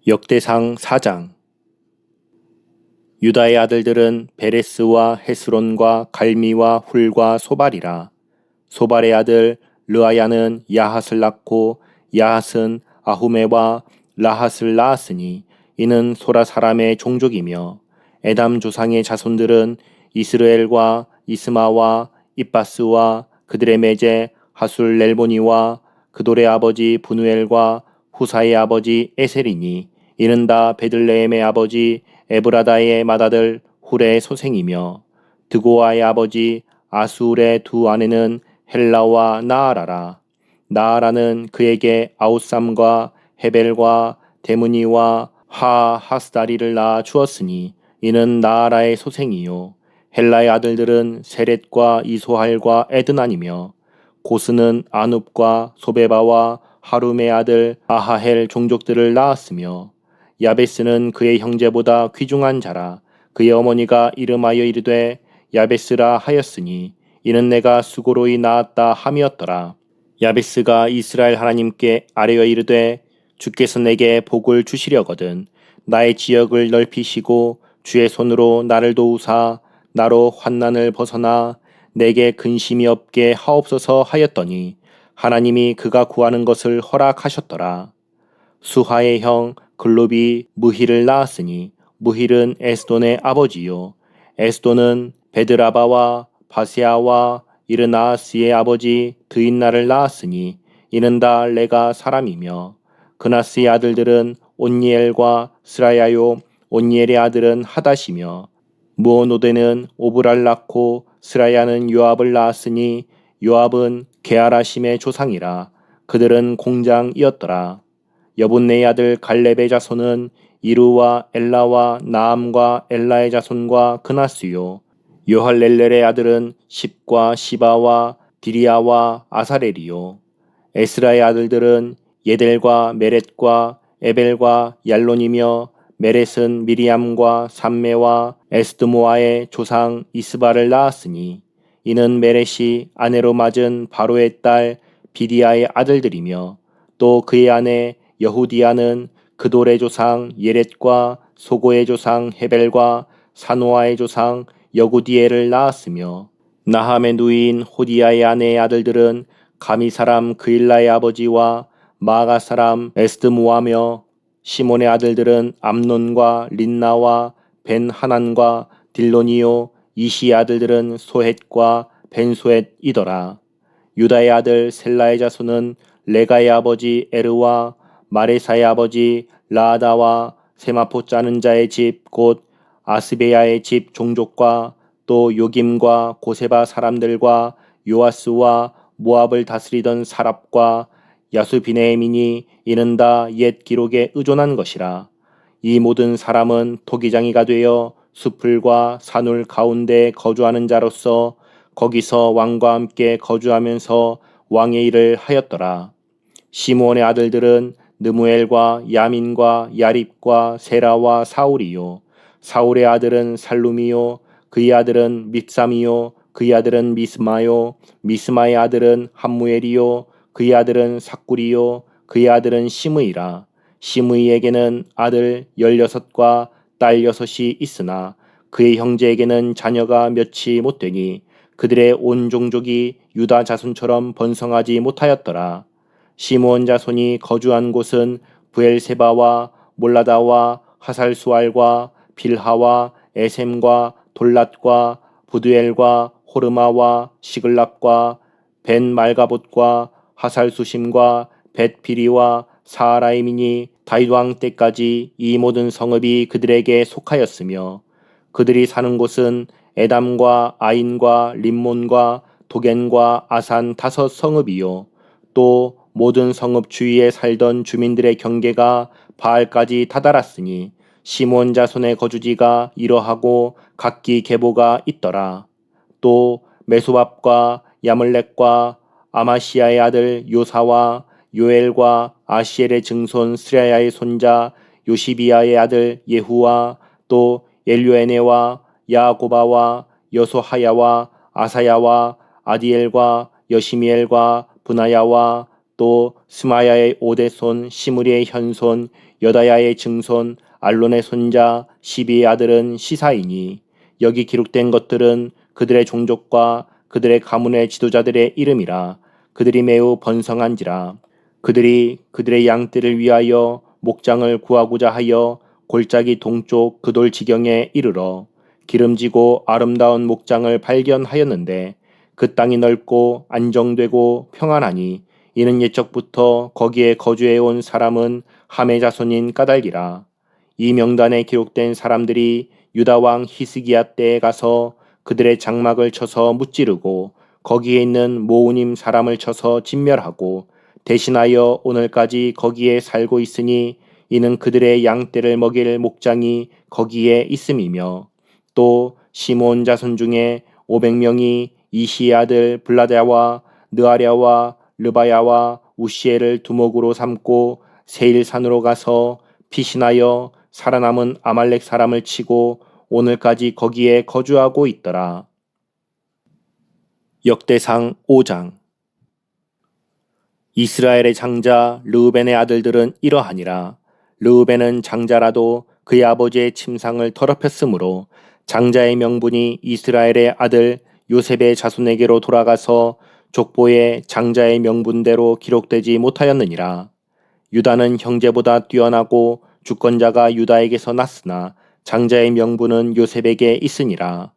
역대상 4장. 유다의 아들들은 베레스와 헤스론과 갈미와 훌과 소발이라. 소발의 아들 르아야는 야핫을 낳고 야핫은 아후메와 라핫을 낳았으니 이는 소라 사람의 종족이며, 에담 조상의 자손들은 이스르엘과 이스마와 입바스와 그들의 매제 하술 렐보니와 그돌의 아버지 분우엘과 후사의 아버지 에셀이니 이는 다 베들레헴의 아버지 에브라다의 맏아들 훌의 소생이며, 드고아의 아버지 아수울의 두 아내는 헬라와 나아라라. 나아라는 그에게 아웃삼과 헤벨과 데므니와 하하스다리를 낳아 주었으니 이는 나아라의 소생이요. 헬라의 아들들은 세렛과 이소할과 에드난이며, 고스는 아눕과 소베바와 하룸의 아들 아하헬 종족들을 낳았으며, 야베스는 그의 형제보다 귀중한 자라. 그의 어머니가 이름하여 이르되 야베스라 하였으니 이는 내가 수고로이 낳았다 함이었더라. 야베스가 이스라엘 하나님께 아뢰어 이르되 주께서 내게 복을 주시려거든 나의 지역을 넓히시고 주의 손으로 나를 도우사 나로 환난을 벗어나 내게 근심이 없게 하옵소서 하였더니 하나님이 그가 구하는 것을 허락하셨더라. 수하의 형 글롭이 무힐을 낳았으니 무힐은 에스돈의 아버지요. 에스돈은 베드라바와 바세아와 이르나스의 아버지 드인나를 낳았으니 이는 다 레가 사람이며, 그나스의 아들들은 온니엘과 스라야요. 온니엘의 아들은 하닷이며, 무오노데는 오브랄 낳고 스라야는 요압을 낳았으니 요압은 게하라심의 조상이라. 그들은 공장이었더라. 여분네의 아들 갈렙의 자손은 이루와 엘라와 나암과 엘라의 자손과 그나스요. 요할렐렐의 아들은 십과 시바와 디리아와 아사렐이요. 에스라의 아들들은 예델과 메렛과 에벨과 얄론이며, 메렛은 미리암과 삼메와 에스드모아의 조상 이스바를 낳았으니 이는 메렛이 아내로 맞은 바로의 딸 비디아의 아들들이며, 또 그의 아내 여후디아는 그돌의 조상 예렛과 소고의 조상 헤벨과 사노아의 조상 여구디엘을 낳았으며, 나함의 누이인 호디아의 아내의 아들들은 가미 사람 그일라의 아버지와 마가 사람 에스드모아며, 시몬의 아들들은 암논과 린나와 벤 하난과 딜로니요. 이시의 아들들은 소헷과 벤소헷이더라. 유다의 아들 셀라의 자손은 레가의 아버지 에르와 마레사의 아버지 라아다와 세마포 짜는 자의 집 곧 아스베야의 집 종족과 또 요김과 고세바 사람들과 요아스와 모압을 다스리던 사랍과 야수비네민이 이는 다 옛 기록에 의존한 것이라. 이 모든 사람은 토기장이가 되어 수풀과 산울 가운데 거주하는 자로서 거기서 왕과 함께 거주하면서 왕의 일을 하였더라. 시므온의 아들들은 느무엘과 야민과 야립과 세라와 사울이요. 사울의 아들은 살룸이요. 그의 아들은 밉삼이요. 그의 아들은 미스마요. 미스마의 아들은 함무엘이요. 그의 아들은 삭구리요. 그의 아들은 시므이라. 시므이에게는 아들 16과 딸 6이 있으나 그의 형제에게는 자녀가 몇이 못되니 그들의 온 종족이 유다 자손처럼 번성하지 못하였더라. 시므온 자손이 거주한 곳은 부엘세바와 몰라다와 하살수알과 빌하와 에셈과 돌랏과 부두엘과 호르마와 시글락과 벤 말가봇과 하살수심과 벳피리와 사하라임이니 다윗 왕 때까지 이 모든 성읍이 그들에게 속하였으며, 그들이 사는 곳은 에담과 아인과 림몬과 도겐과 아산 5 성읍이요. 또 모든 성읍 주위에 살던 주민들의 경계가 바알까지 다다랐으니 시므온 자손의 거주지가 이러하고 각기 계보가 있더라. 또 메소밥과 야물렉과 아마시아의 아들 요사와 요엘과 아시엘의 증손 스라야의 손자 요시비아의 아들 예후와 또 엘요에네와 야고바와 여소하야와 아사야와 아디엘과 여시미엘과 브나야와 또 스마야의 5대 손 시므리의 현손 여다야의 증손 알론의 손자 시비의 아들은 시사이니 여기 기록된 것들은 그들의 종족과 그들의 가문의 지도자들의 이름이라. 그들이 매우 번성한지라. 그들이 그들의 양떼를 위하여 목장을 구하고자 하여 골짜기 동쪽 그돌 지경에 이르러 기름지고 아름다운 목장을 발견하였는데 그 땅이 넓고 안정되고 평안하니 이는 옛적부터 거기에 거주해 온 사람은 함의 자손인 까닭이라. 이 명단에 기록된 사람들이 유다 왕 히스기야 때에 가서 그들의 장막을 쳐서 무찌르고 거기에 있는 모우님 사람을 쳐서 진멸하고 대신하여 오늘까지 거기에 살고 있으니 이는 그들의 양떼를 먹일 목장이 거기에 있음이며 또 시몬 자손 중에 500명이 이시의 아들 블라다와 느아랴와 르바야와 우시엘을 두목으로 삼고 세일산으로 가서 피신하여 살아남은 아말렉 사람을 치고 오늘까지 거기에 거주하고 있더라. 역대상 5장. 이스라엘의 장자 르우벤의 아들들은 이러하니라. 르우벤은 장자라도 그의 아버지의 침상을 더럽혔으므로 장자의 명분이 이스라엘의 아들 요셉의 자손에게로 돌아가서 족보에 장자의 명분대로 기록되지 못하였느니라. 유다는 형제보다 뛰어나고 주권자가 유다에게서 났으나 장자의 명분은 요셉에게 있으니라.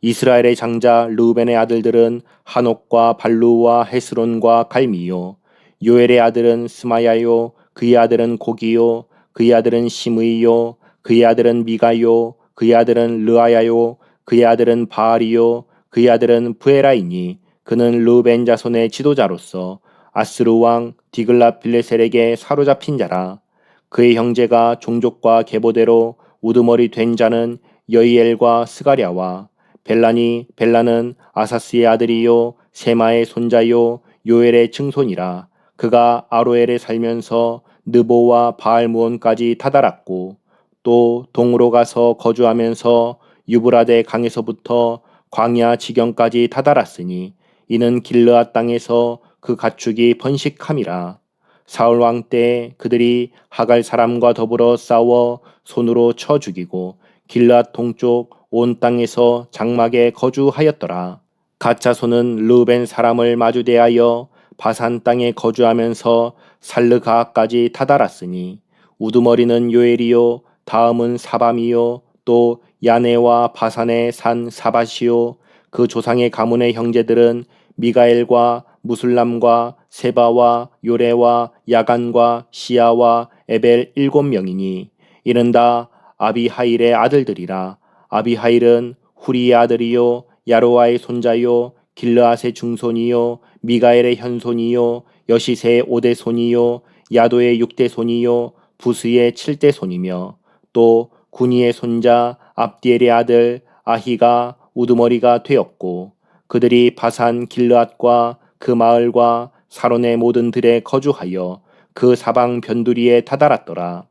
이스라엘의 장자 르우벤의 아들들은 한옥과 발루와 헤스론과 갈미요. 요엘의 아들은 스마야요. 그의 아들은 고기요. 그의 아들은 시므이요. 그의 아들은 미가요. 그의 아들은 르아야요. 그의 아들은 바알이요. 그의 아들은 부에라이니 그는 르우벤 자손의 지도자로서 아스루 왕 디글라 빌레셀에게 사로잡힌 자라. 그의 형제가 종족과 계보대로 우두머리 된 자는 여이엘과 스가랴와 벨라는 아사스의 아들이요 세마의 손자요 요엘의 증손이라. 그가 아로엘에 살면서 느보와 바알무온까지 다다랐고 또 동으로 가서 거주하면서 유브라데 강에서부터 광야 지경까지 다다랐으니 이는 길르앗 땅에서 그 가축이 번식함이라. 사울 왕 때 그들이 하갈 사람과 더불어 싸워 손으로 쳐 죽이고 길르앗 동쪽 온 땅에서 장막에 거주하였더라. 갓 자손은 르우벤 사람을 마주대하여 바산 땅에 거주하면서 살르가까지 다다랐으니 우두머리는 요엘이요 다음은 사밤이요 또 야네와 바산의 산 사바시요. 그 조상의 가문의 형제들은 미가엘과 무술람과 세바와 요레와 야간과 시야와 에벨 7명이니 이는 다 아비하일의 아들들이라. 아비하일은 후리의 아들이요 야로아의 손자요 길르앗의 중손이요 미가엘의 현손이요 여시세의 5대 손이요 야도의 6대 손이요 부스의 7대 손이며 또 구니의 손자 압디엘의 아들 아히가 우두머리가 되었고 그들이 바산 길르앗과 그 마을과 사론의 모든 들에 거주하여 그 사방 변두리에 다다랐더라.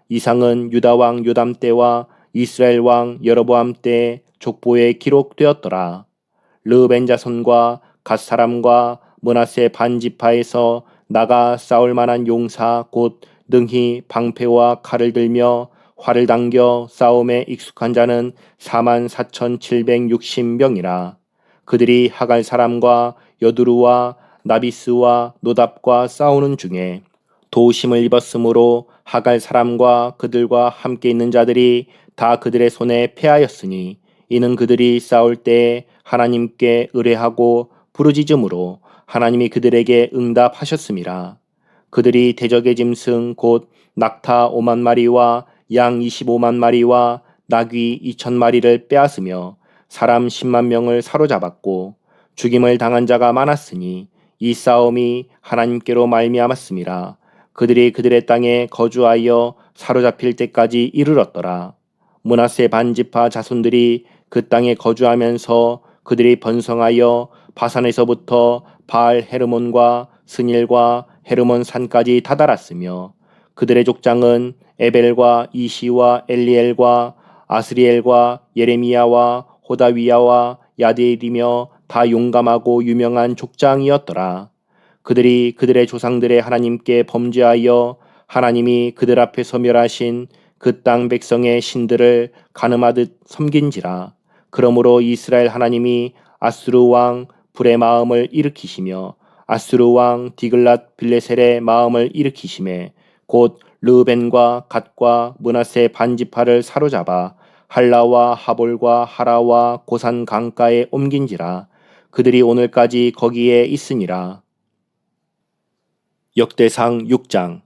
이상은 유다 왕 요담 때와 이스라엘 왕 여로보암 때 족보에 기록되었더라. 르우벤 자손과 갓 사람과 므낫세 반지파에서 나가 싸울 만한 용사 곧 능히 방패와 칼을 들며 활을 당겨 싸움에 익숙한 자는 44,760명이라. 그들이 하갈 사람과 여두루와 나비스와 노답과 싸우는 중에 도심을 입었으므로 하갈 사람과 그들과 함께 있는 자들이 다 그들의 손에 패하였으니 이는 그들이 싸울 때에 하나님께 의뢰하고 부르짖음으로 하나님이 그들에게 응답하셨음이라. 그들이 대적의 짐승 곧 낙타 5만 마리와 양 25만 마리와 나귀 2천 마리를 빼앗으며 사람 10만 명을 사로잡았고 죽임을 당한 자가 많았으니 이 싸움이 하나님께로 말미암았음이라. 그들이 그들의 땅에 거주하여 사로잡힐 때까지 이르렀더라. 므낫세 반지파 자손들이 그 땅에 거주하면서 그들이 번성하여 바산에서부터 바알 헤르몬과 스닐과 헤르몬 산까지 다다랐으며 그들의 족장은 에벨과 이시와 엘리엘과 아스리엘과 예레미야와 호다위야와 야데일이며 다 용감하고 유명한 족장이었더라. 그들이 그들의 조상들의 하나님께 범죄하여 하나님이 그들 앞에서 멸하신 그 땅 백성의 신들을 가늠하듯 섬긴지라. 그러므로 이스라엘 하나님이 아수르 왕 불의 마음을 일으키시며 아수르 왕 디글랏 빌레셀의 마음을 일으키심에 곧 르벤과 갓과 므낫세 반지파를 사로잡아 할라와 하볼과 하라와 고산 강가에 옮긴지라. 그들이 오늘까지 거기에 있으니라. 역대상 6장.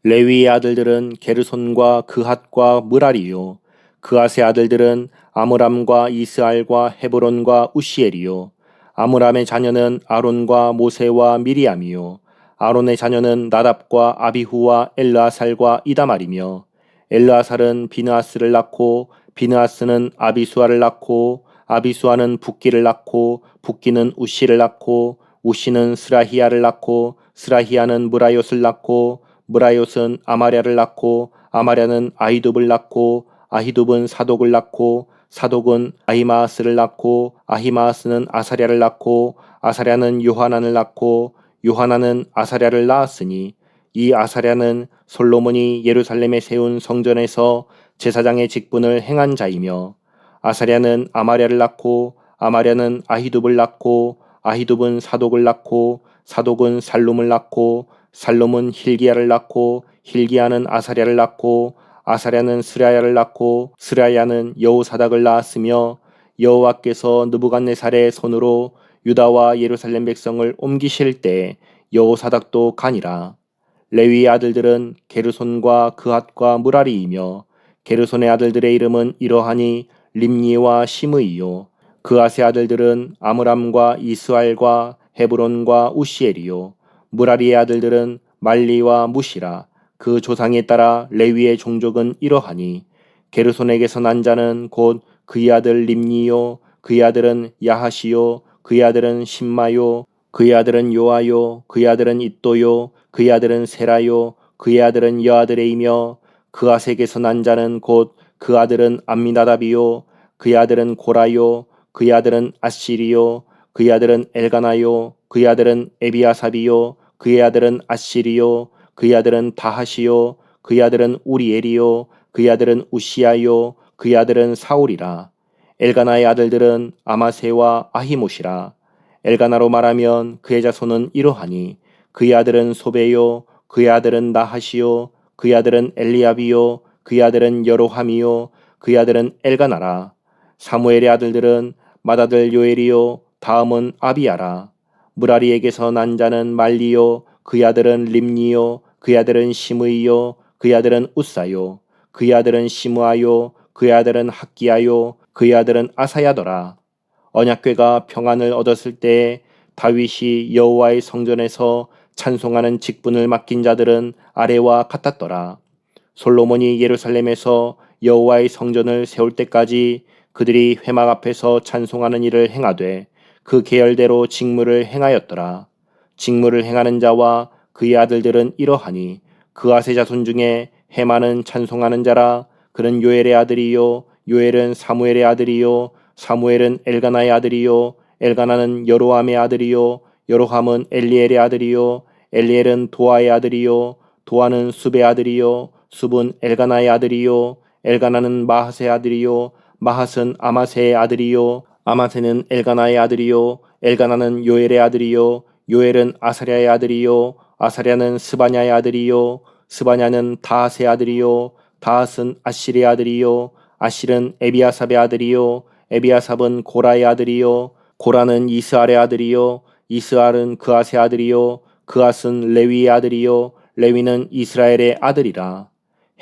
레위의 아들들은 게르손과 그핫과 므라리요. 그핫의 아들들은 아므람과 이스알과 헤브론과 우시엘이요. 아므람의 자녀는 아론과 모세와 미리암이요. 아론의 자녀는 나답과 아비후와 엘르아살과 이다말이며 엘르아살은 비느하스를 낳고 비느하스는 아비수아를 낳고 아비수아는 붓기를 낳고 붓기는 우시를 낳고 우시는 스라히야를 낳고 스라히야는 무라옅을 낳고 무라옅은 아마랴를 낳고 아마랴는 아히둡을 낳고 아히둡은 사독을 낳고 사독은 아히마아스를 낳고 아히마아스는 아사랴를 낳고 아사랴는 요하난을 낳고 요하난은 아사랴를 낳았으니 이 아사랴는 솔로몬이 예루살렘에 세운 성전에서 제사장의 직분을 행한 자이며 아사랴는 아마랴를 낳고 아마랴는 아히둡을 낳고 아히둡은 사독을 낳고 사독은 살룸을 낳고 살룸은 힐기야를 낳고 힐기야는 아사랴를 낳고 아사랴는 스라야를 낳고 스라야는 여호사닥을 낳았으며 여호와께서 느부갓네살의 손으로 유다와 예루살렘 백성을 옮기실 때 여호사닥도 가니라. 레위의 아들들은 게르손과 그핫과 므라리이며 게르손의 아들들의 이름은 이러하니 림니와 시므이요. 그핫의 아들들은 아므람과 이스알과 헤브론과 우시엘이요. 므라리의 아들들은 말리와 무시라. 그 조상에 따라 레위의 종족은 이러하니 게르손에게서 난 자는 곧 그의 아들 림니요. 그의 아들은 야하시요. 그의 아들은 심마요. 그의 아들은 요아요. 그의 아들은 잇도요. 그의 아들은 세라요. 그의 아들은 여아드레이며 그핫에게서 난 자는 곧 그 아들은 암미나답이요. 그의 아들은 고라요. 그의 아들은 아시리요. 그의 아들은 엘가나요. 그의 아들은 에비아삽이요. 그의 아들은 아시리요. 그의 아들은 다하시요. 그의 아들은 우리엘이요. 그의 아들은 우시야요. 그의 아들은 사울이라. 엘가나의 아들들은 아마세와 아히못이라. 엘가나로 말하면 그의 자손은 이러하니 그의 아들은 소베요. 그의 아들은 나하시요. 그의 아들은 엘리압이요. 그의 아들은 여로함이요. 그의 아들은 엘가나라. 사무엘의 아들들은 맏아들 요엘이요. 다음은 아비야라. 므라리에게서 난 자는 말리요. 그의 아들은 림니요. 그의 아들은 시므이요. 그의 아들은 우사요. 그의 아들은 시므아요. 그의 아들은 학기야요. 그의 아들은 아사야더라. 언약궤가 평안을 얻었을 때에 다윗이 여호와의 성전에서 찬송하는 직분을 맡긴 자들은 아래와 같았더라. 솔로몬이 예루살렘에서 여호와의 성전을 세울 때까지 그들이 회막 앞에서 찬송하는 일을 행하되 그 계열대로 직무를 행하였더라. 직무를 행하는 자와 그의 아들들은 이러하니 그핫의 자손 중에 헤만은 찬송하는 자라. 그는 요엘의 아들이요. 요엘은 사무엘의 아들이요. 사무엘은 엘가나의 아들이요. 엘가나는 여로함의 아들이요. 여로함은 엘리엘의 아들이요. 엘리엘은 도아의 아들이요. 도아는 숲의 아들이요. 숲은 엘가나의 아들이요. 엘가나는 마핫의 아들이요. 마핫은 아마세의 아들이요. 아마세는 엘가나의 아들이요. 엘가나는 요엘의 아들이요. 요엘은 아사랴의 아들이요. 아사랴는 스바냐의 아들이요. 스바냐는 다핫의 아들이요. 다핫은 아실의 아들이요. 아실은 에비아삽의 아들이요. 에비아삽은 고라의 아들이요. 고라는 이스알의 아들이요. 이스알은 그핫의 아들이요. 그핫은 레위의 아들이요. 레위는 이스라엘의 아들이라.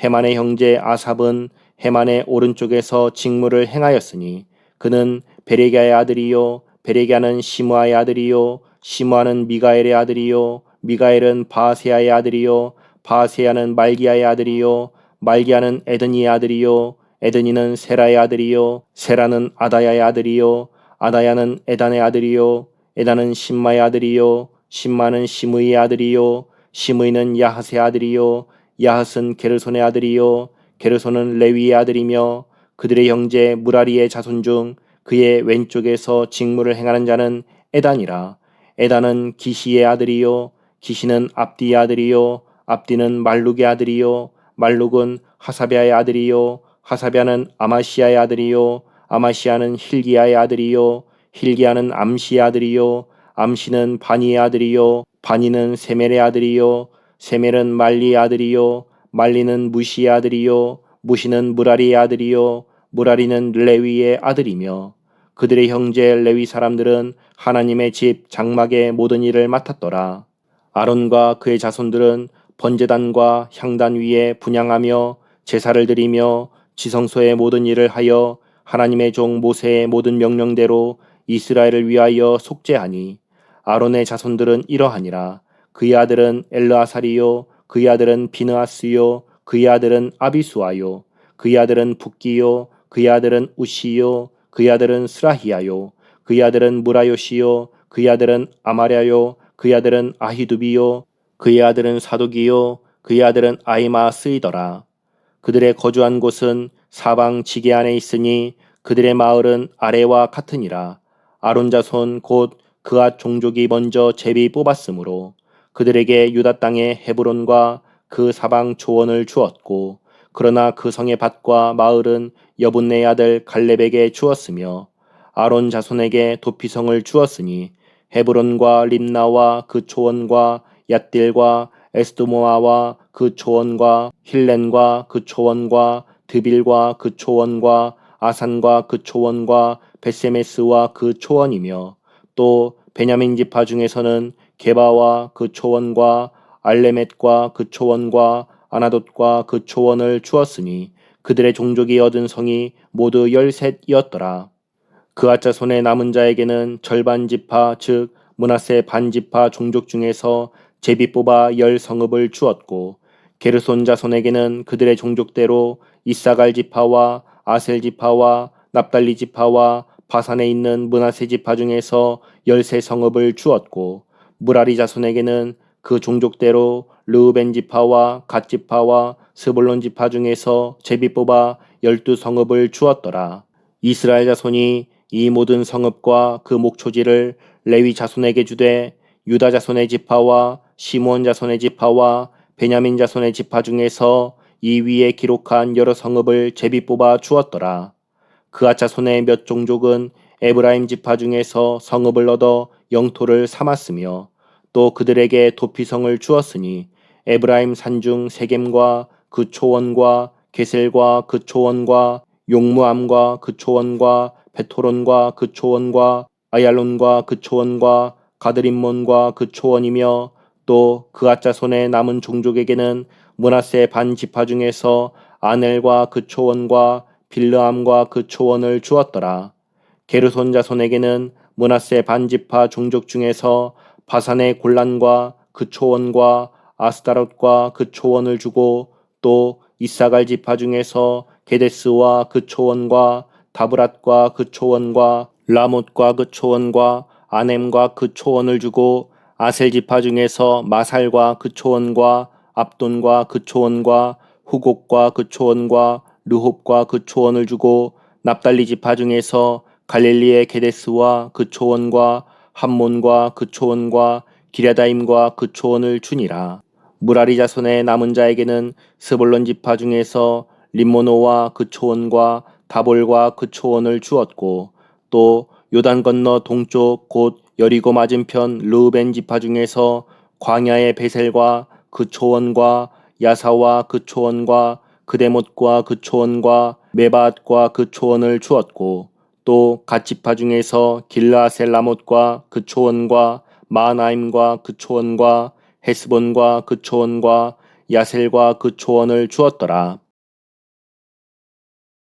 헤만의 형제 아삽은 헤만의 오른쪽에서 직무를 행하였으니 그는 베레기야의 아들이요. 베레기야는 시므아의 아들이요. 시므아는 미가엘의 아들이요. 미가엘은 바세야의 아들이요. 바세야는 말기야의 아들이요. 말기야는 에드니의 아들이요. 에드니는 세라의 아들이요. 세라는 아다야의 아들이요. 아다야는 에단의 아들이요. 에단은 심마의 아들이요. 심마는 시므이의 아들이요. 시므이는 야핫의 아들이요. 야핫은 게르손의 아들이요. 게르손은 레위의 아들이며 그들의 형제 므라리의 자손 중 그의 왼쪽에서 직무를 행하는 자는 에단이라. 에다는 기시의 아들이요 기시는 압디의 아들이요 압디는 말룩의 아들이요 말룩은 하사비아의 아들이요 하사비아는 아마시아의 아들이요 아마시아는 힐기야의 아들이요 힐기야는 암시의 아들이요 암시는 바니의 아들이요 바니는 세멜의 아들이요 세멜은 말리의 아들이요 말리는 무시의 아들이요 무시는 무라리의 아들이요 무라리는 레위의 아들이며 그들의 형제 레위 사람들은 하나님의 집 장막의 모든 일을 맡았더라. 아론과 그의 자손들은 번제단과 향단 위에 분향하며 제사를 드리며 지성소의 모든 일을 하여 하나님의 종 모세의 모든 명령대로 이스라엘을 위하여 속죄하니 아론의 자손들은 이러하니라. 그의 아들은 엘르아살이요 그의 아들은 비느하스요 그의 아들은 아비수아요 그의 아들은 붓기요 그의 아들은 우시요 그의 아들은 스라히야요 그의 아들은 무라요시요 그의 아들은 아마랴요 그의 아들은 아히두비요 그의 아들은 사독이요 그의 아들은 아히마스이더라. 그들의 거주한 곳은 사방 지게 안에 있으니 그들의 마을은 아래와 같으니라. 아론 자손 곧 그앗 종족이 먼저 제비 뽑았으므로 그들에게 유다 땅의 헤브론과 그 사방 초원을 주었고 그러나 그 성의 밭과 마을은 여분네의 아들 갈렙에게 주었으며 아론 자손에게 도피성을 주었으니 헤브론과 림나와 그 초원과 얏딜과 에스도모아와 그 초원과 힐렌과 그 초원과 드빌과 그 초원과 아산과 그 초원과 베세메스와 그 초원이며 또 베냐민 지파 중에서는 게바와 그 초원과 알레멧과 그 초원과 아나돗과 그 초원을 주었으니 그들의 종족이 얻은 성이 모두 13이었더라. 그앗 자손의 남은 자에게는 절반 지파 즉 므낫세 반 지파 종족 중에서 제비 뽑아 10성읍을 주었고 게르손 자손에게는 그들의 종족대로 이사갈 지파와 아셀 지파와 납달리 지파와 바산에 있는 므낫세 지파 중에서 13성읍을 주었고 무라리 자손에게는 그 종족대로 르우벤 지파와 갓 지파와 스불론 지파 중에서 제비 뽑아 12성읍을 주었더라. 이스라엘 자손이 이 모든 성읍과 그 목초지를 레위 자손에게 주되 유다 자손의 지파와 시므온 자손의 지파와 베냐민 자손의 지파 중에서 이 위에 기록한 여러 성읍을 제비 뽑아 주었더라. 그앗 자손의 몇 종족은 에브라임 지파 중에서 성읍을 얻어 영토를 삼았으며 또 그들에게 도피성을 주었으니 에브라임 산중 세겜과 그 초원과 게셀과 그 초원과 용무암과 그 초원과 베토론과 그 초원과 아얄론과 그 초원과 가드림몬과 그 초원이며 또 그앗 자손의 남은 종족에게는 므낫세 반 지파 중에서 아넬과 그 초원과 빌르암과 그 초원을 주었더라. 게르손 자손에게는 므낫세 반 지파 종족 중에서 바산의 골란과 그 초원과 아스다롯과 그 초원을 주고 또 이사갈 지파 중에서 게데스와 그 초원과 다브랏과 그 초원과 라못과 그 초원과 아넴과 그 초원을 주고 아셀 지파 중에서 마살과 그 초원과 압돈과 그 초원과 후곡과 그 초원과 르홉과 그 초원을 주고 납달리 지파 중에서 갈릴리의 게데스와 그 초원과 함몬과 그 초원과 기랴다임과 그 초원을 주니라. 무라리 자손의 남은 자에게는 스불론 지파 중에서 림모노와 그 초원과 다볼과 그 초원을 주었고 또 요단 건너 동쪽 곧 여리고 맞은편 르우벤 지파 중에서 광야의 베셀과 그 초원과 야사와 그 초원과 그데못과 그 초원과 메바앗과 그 초원을 주었고 또 갓 지파 중에서 길라셀 라못과 그 초원과 마하나임과 그 초원과 헤스본과 그 초원과 야셀과 그 초원을 주었더라.